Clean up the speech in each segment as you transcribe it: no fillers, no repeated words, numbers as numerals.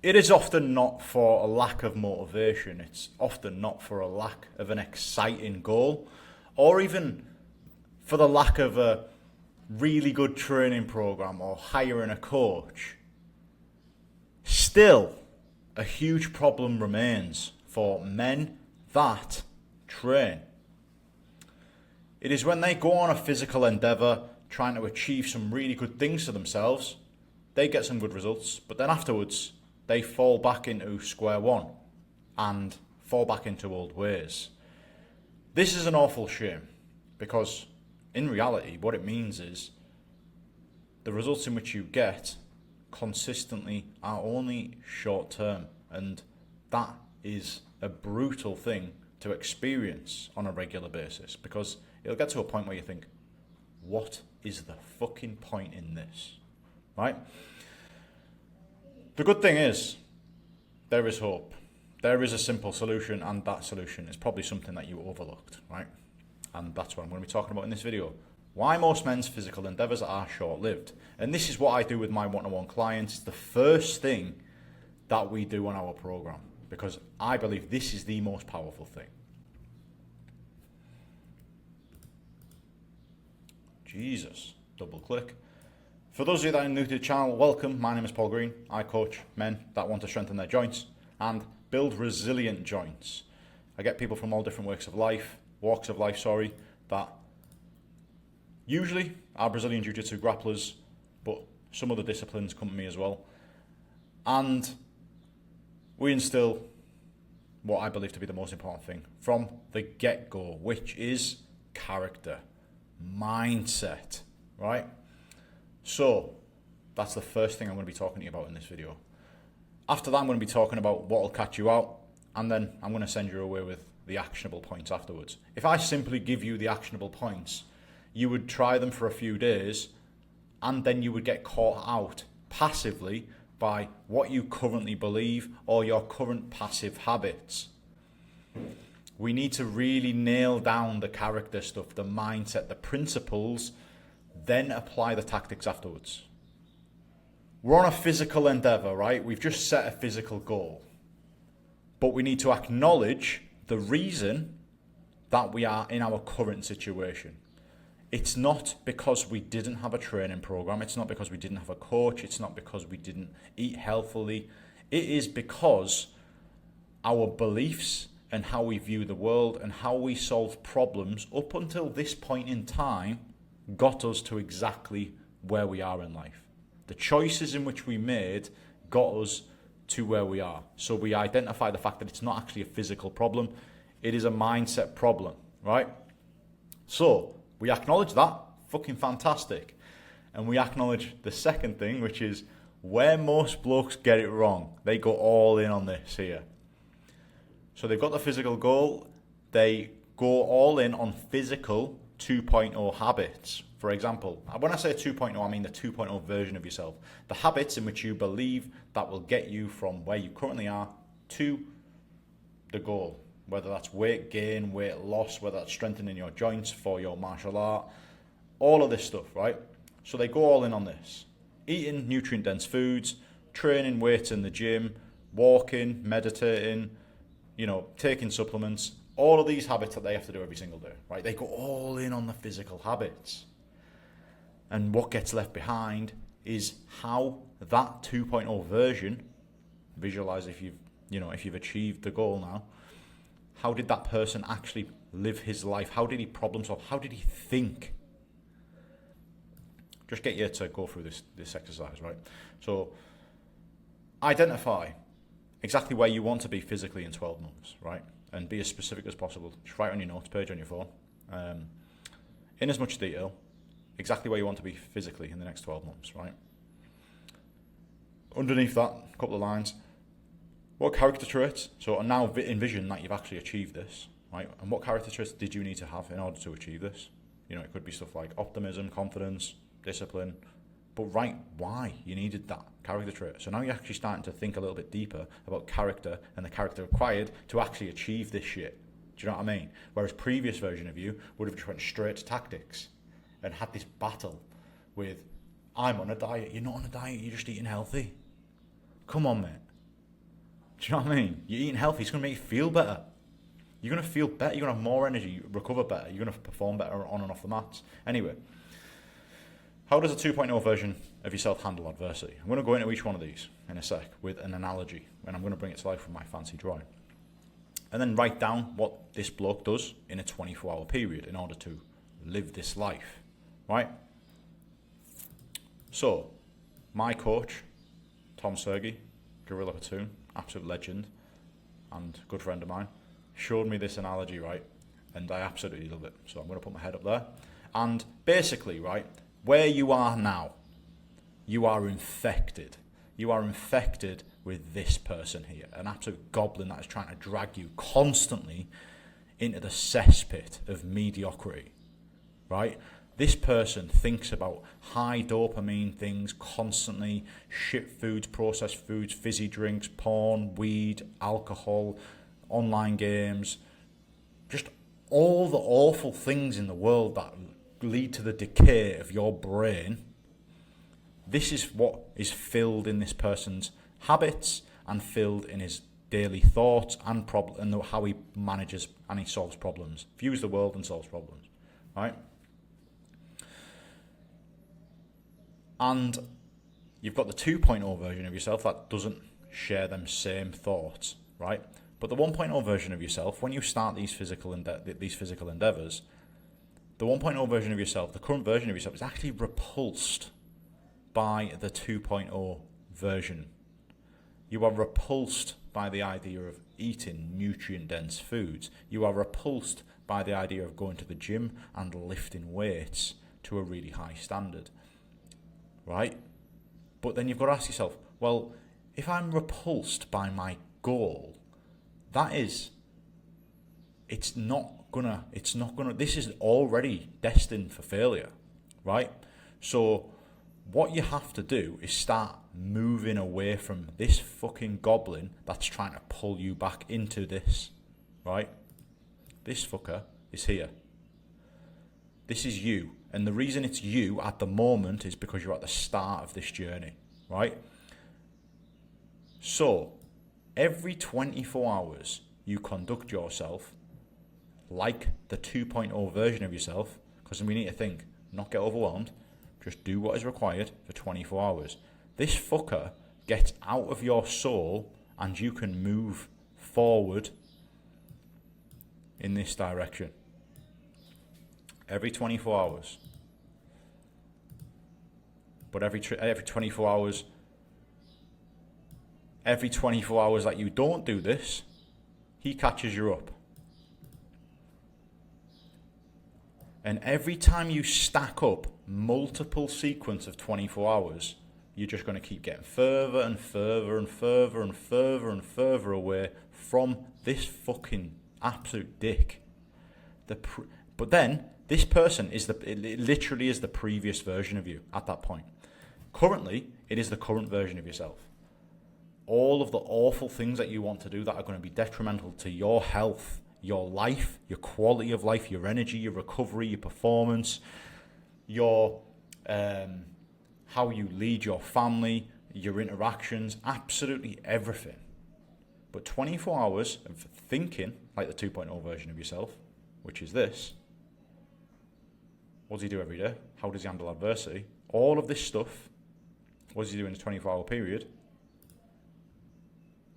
It is often not for a lack of motivation, it's often not for a lack of an exciting goal, or even for the lack of a really good training program or hiring a coach. Still, a huge problem remains for men that train. It is when they go on a physical endeavour trying to achieve some really good things for themselves, they get some good results, but then afterwards they fall back into square one and fall back into old ways. This is an awful shame because in reality what it means is the results in which you get consistently are only short term, and that is a brutal thing to experience on a regular basis because it'll get to a point where you think, what is the fucking point in this, right? The good thing is, there is hope. There is a simple solution, and that solution is probably something that you overlooked, right? And that's what I'm going to be talking about in this video. Why most men's physical endeavours are short-lived. And this is what I do with my one-on-one clients. It's the first thing that we do on our program, because I believe this is the most powerful thing. Jesus, double click. For those of you that are new to the channel, welcome. My name is Paul Green. I coach men that want to strengthen their joints and build resilient joints. I get people from all different walks of life, that usually are Brazilian Jiu-Jitsu grapplers, but some other disciplines come to me as well. And we instill what I believe to be the most important thing from the get-go, which is character, mindset, right? So that's the first thing I'm going to be talking to you about in this video. After that, I'm going to be talking about what will catch you out, and then I'm going to send you away with the actionable points afterwards. If I simply give you the actionable points, you would try them for a few days, and then you would get caught out passively by what you currently believe or your current passive habits. We need to really nail down the character stuff, the mindset, the principles, then apply the tactics afterwards. We're on a physical endeavour, right? We've just set a physical goal. But we need to acknowledge the reason that we are in our current situation. It's not because we didn't have a training program. It's not because we didn't have a coach. It's not because we didn't eat healthily. It is because our beliefs and how we view the world and how we solve problems up until this point in time got us to exactly where we are in life. The choices in which we made got us to where we are. So we identify the fact that it's not actually a physical problem. It is a mindset problem, right? So we acknowledge that, fucking fantastic. And we acknowledge the second thing, which is where most blokes get it wrong. They go all in on this here. So they've got the physical goal. They go all in on physical 2.0 habits. For example, when I say 2.0, I mean the 2.0 version of yourself. The habits in which you believe that will get you from where you currently are to the goal. Whether that's weight gain, weight loss, whether that's strengthening your joints for your martial art, all of this stuff, right? So they go all in on this. Eating nutrient-dense foods, training weights in the gym, walking, meditating, taking supplements, all of these habits that they have to do every single day, right? They go all in on the physical habits. And what gets left behind is how that 2.0 version, visualize if you've achieved the goal now, how did that person actually live his life? How did he problem solve? How did he think? Just get you to go through this exercise, right? So identify exactly where you want to be physically in 12 months, right? And be as specific as possible. Just write on your notes page on your phone, in as much detail, exactly where you want to be physically in the next 12 months, right? Underneath that, a couple of lines. What character traits? So now envision that you've actually achieved this, right? And what character traits did you need to have in order to achieve this? It could be stuff like optimism, confidence, discipline, but write why you needed that character trait. So now you're actually starting to think a little bit deeper about character and the character required to actually achieve this shit. Do you know what I mean? Whereas previous version of you would have just went straight to tactics and had this battle with, I'm on a diet. You're not on a diet, you're just eating healthy. Come on, mate. Do you know what I mean? You're eating healthy, it's going to make you feel better. You're going to feel better, you're going to have more energy, recover better, you're going to perform better on and off the mats. Anyway, how does a 2.0 version of yourself handle adversity? I'm going to go into each one of these in a sec with an analogy, and I'm going to bring it to life with my fancy drawing. And then write down what this bloke does in a 24-hour period in order to live this life, right? So, my coach, Tom Sergey, Gorilla Platoon, absolute legend and good friend of mine, showed me this analogy, right? And I absolutely love it. So I'm going to put my head up there. And basically, right, where you are now, you are infected. You are infected with this person here, an absolute goblin that is trying to drag you constantly into the cesspit of mediocrity, right? This person thinks about high dopamine things constantly, shit foods, processed foods, fizzy drinks, porn, weed, alcohol, online games, just all the awful things in the world that lead to the decay of your brain. This is what is filled in this person's habits and filled in his daily thoughts and how he manages and he solves problems, views the world and solves problems, right? And you've got the 2.0 version of yourself that doesn't share them same thoughts, right? But the 1.0 version of yourself, when you start these physical endeavors, the 1.0 version of yourself, the current version of yourself, is actually repulsed by the 2.0 version. You are repulsed by the idea of eating nutrient-dense foods. You are repulsed by the idea of going to the gym and lifting weights to a really high standard, right? But then you've got to ask yourself, well, if I'm repulsed by my goal, this is already destined for failure, right? So what you have to do is start moving away from this fucking goblin that's trying to pull you back into this, right? This fucker is here. This is you. And the reason it's you at the moment is because you're at the start of this journey, right? So every 24 hours you conduct yourself like the 2.0 version of yourself, because we need to think, not get overwhelmed, just do what is required for 24 hours. This fucker gets out of your soul and you can move forward in this direction. Every 24 hours. But every 24 hours, every 24 hours that you don't do this, he catches you up. And every time you stack up multiple sequence of 24 hours, you're just going to keep getting further and further and further and further and further away from this fucking absolute dick. But then, this person it literally is the previous version of you at that point. Currently, it is the current version of yourself. All of the awful things that you want to do that are going to be detrimental to your health, your life, your quality of life, your energy, your recovery, your performance, your how you lead your family, your interactions, absolutely everything. But 24 hours of thinking like the 2.0 version of yourself, which is this. What does he do every day? How does he handle adversity? All of this stuff, what does he do in a 24-hour period?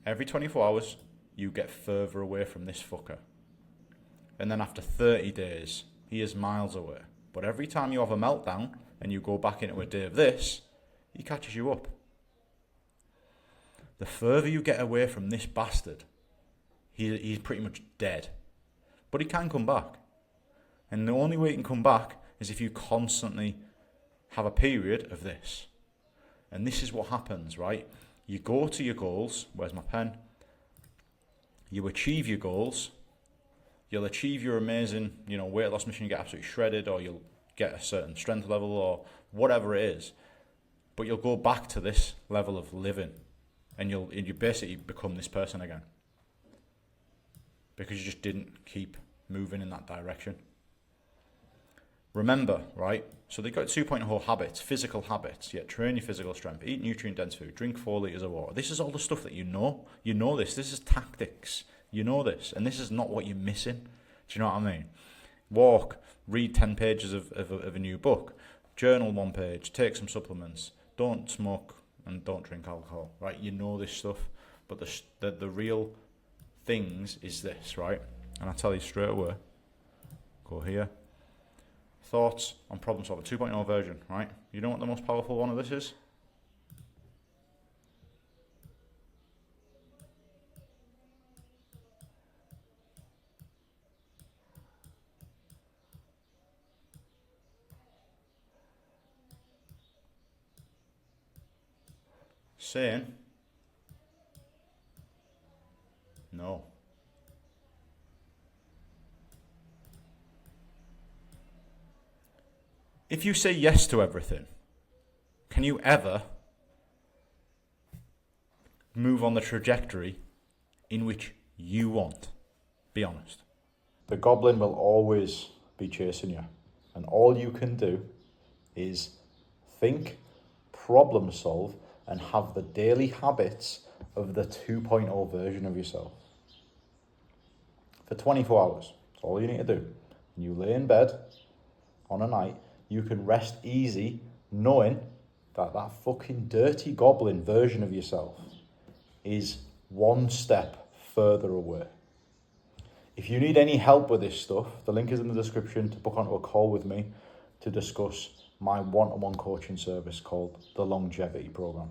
Every 24 hours, you get further away from this fucker. And then after 30 days, he is miles away. But every time you have a meltdown and you go back into a day of this, he catches you up. The further you get away from this bastard, he's pretty much dead. But he can come back. And the only way he can come back is if you constantly have a period of this. And this is what happens, right? You go to your goals. Where's my pen? You achieve your goals. You'll achieve your amazing, weight loss mission. You get absolutely shredded, or you'll get a certain strength level, or whatever it is. But you'll go back to this level of living, and you basically become this person again because you just didn't keep moving in that direction. Remember, right? So they got 2.0 habits, physical habits. Yeah, train your physical strength, eat nutrient-dense food, drink 4 litres of water. This is all the stuff that you know. You know this. This is tactics. You know this. And this is not what you're missing. Do you know what I mean? Walk, read 10 pages of a new book, journal 1 page, take some supplements, don't smoke and don't drink alcohol, right? You know this stuff. But the real things is this, right? And I tell you straight away, go here. Thoughts on problem solver 2.0 version, right? You know what the most powerful one of this is? Saying no. If you say yes to everything, can you ever move on the trajectory in which you want? Be honest. The goblin will always be chasing you. And all you can do is think, problem solve, and have the daily habits of the 2.0 version of yourself. For 24 hours. That's all you need to do. When you lay in bed on a night, you can rest easy knowing that that fucking dirty goblin version of yourself is one step further away. If you need any help with this stuff, the link is in the description to book onto a call with me to discuss my one-to-one coaching service called the Longevity Program.